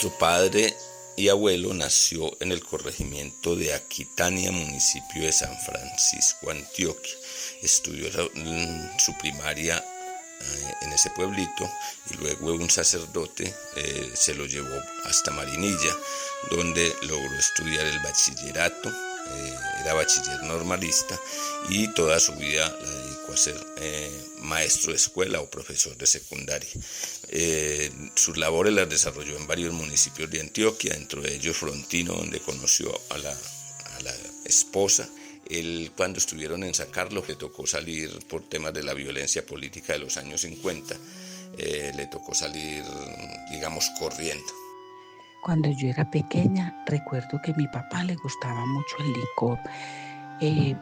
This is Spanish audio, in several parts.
Nuestro padre y abuelo nació en el corregimiento de Aquitania, municipio de San Francisco, Antioquia. Estudió su primaria en ese pueblito y luego un sacerdote se lo llevó hasta Marinilla, donde logró estudiar el bachillerato. Era bachiller normalista y toda su vida la dedicó a ser maestro de escuela o profesor de secundaria. Sus labores las desarrolló en varios municipios de Antioquia, dentro de ellos Frontino, donde conoció a la esposa. Él, cuando estuvieron en San Carlos, le tocó salir por temas de la violencia política de los años 50, le tocó salir, digamos, corriendo. Cuando yo era pequeña, recuerdo que a mi papá le gustaba mucho el licor,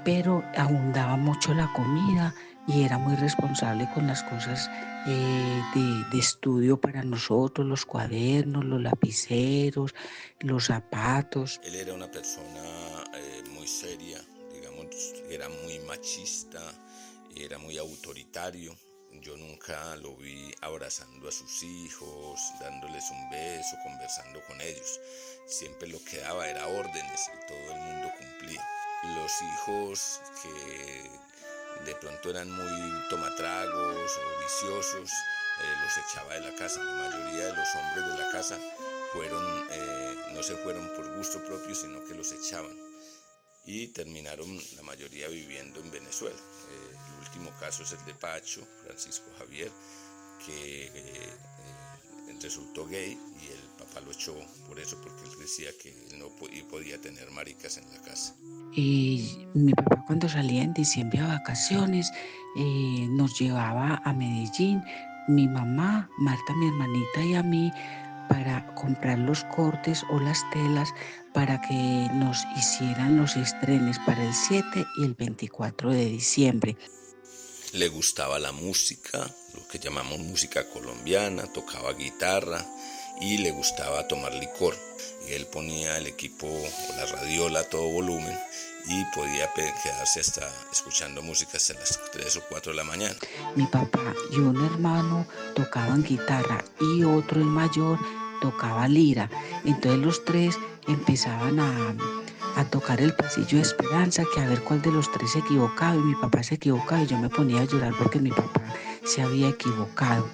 pero abundaba mucho la comida y era muy responsable con las cosas de estudio para nosotros, los cuadernos, los lapiceros, los zapatos. Él era una persona muy seria, digamos, era muy machista, era muy autoritario. Yo nunca lo vi abrazando a sus hijos, dándoles un beso, conversando con ellos. Siempre lo que daba era órdenes y todo el mundo cumplía. Los hijos que de pronto eran muy tomatragos o viciosos, los echaba de la casa. La mayoría de los hombres de la casa no se fueron por gusto propio, sino que los echaban. Y terminaron la mayoría viviendo en Venezuela. El último caso es el de Pacho, Francisco Javier, que resultó gay y el papá lo echó por eso, porque él decía que él no podía tener maricas en la casa. Y mi papá, cuando salía en diciembre a vacaciones, nos llevaba a Medellín, mi mamá, Marta, mi hermanita, y a mí, para comprar los cortes o las telas para que nos hicieran los estrenos para el 7 y el 24 de diciembre. Le gustaba la música, lo que llamamos música colombiana, tocaba guitarra y le gustaba tomar licor. Y él ponía el equipo o la radiola a todo volumen y podía quedarse hasta escuchando música hasta las 3 o 4 de la mañana. Mi papá y un hermano tocaban guitarra y otro, el mayor, tocaba lira. Entonces los tres empezaban a tocar el pasillo de Esperanza, que a ver cuál de los tres se equivocaba, y mi papá se equivocaba y yo me ponía a llorar porque mi papá se había equivocado.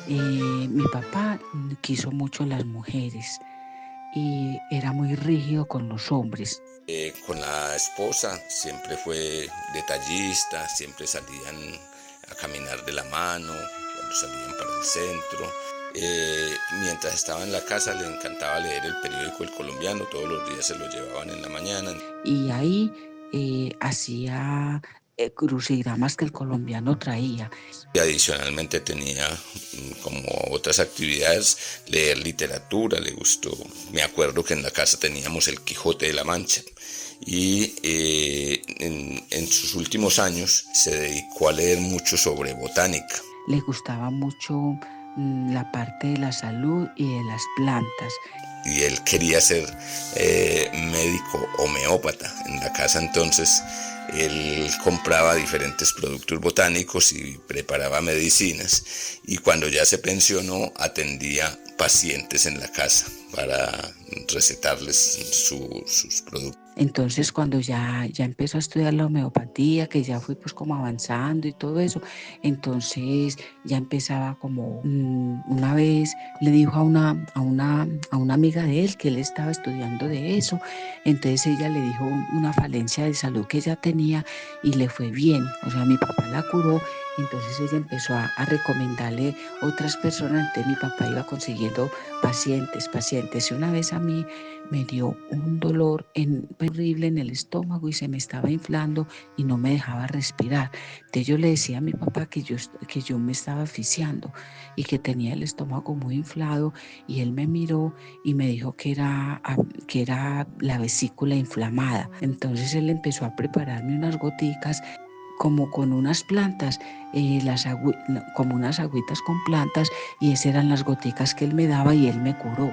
Mi papá quiso mucho a las mujeres y era muy rígido con los hombres. Con la esposa siempre fue detallista, siempre salían a caminar de la mano cuando salían para el centro. Mientras estaba en la casa le encantaba leer el periódico El Colombiano, todos los días se lo llevaban en la mañana. Y ahí hacía crucigramas que El Colombiano traía. Y adicionalmente tenía como otras actividades, leer literatura, le gustó. Me acuerdo que en la casa teníamos El Quijote de la Mancha y en sus últimos años se dedicó a leer mucho sobre botánica. Le gustaba mucho la parte de la salud y de las plantas. Y él quería ser médico homeópata. En la casa entonces él compraba diferentes productos botánicos y preparaba medicinas, y cuando ya se pensionó atendía pacientes en la casa para recetarles sus productos. Entonces cuando ya empezó a estudiar la homeopatía, que ya fui pues como avanzando y todo eso, entonces ya empezaba como una vez le dijo a una amiga de él que él estaba estudiando de eso, entonces ella le dijo una falencia de salud que ella tenía y le fue bien, o sea, mi papá la curó. Entonces ella empezó a recomendarle otras personas, entonces mi papá iba consiguiendo pacientes, y una vez a mí me dio un dolor horrible en el estómago y se me estaba inflando y no me dejaba respirar. Entonces yo le decía a mi papá que yo me estaba asfixiando y que tenía el estómago muy inflado, y él me miró y me dijo que era la vesícula inflamada. Entonces él empezó a prepararme unas goticas como con unas plantas, como unas agüitas con plantas, y esas eran las goticas que él me daba y él me curó.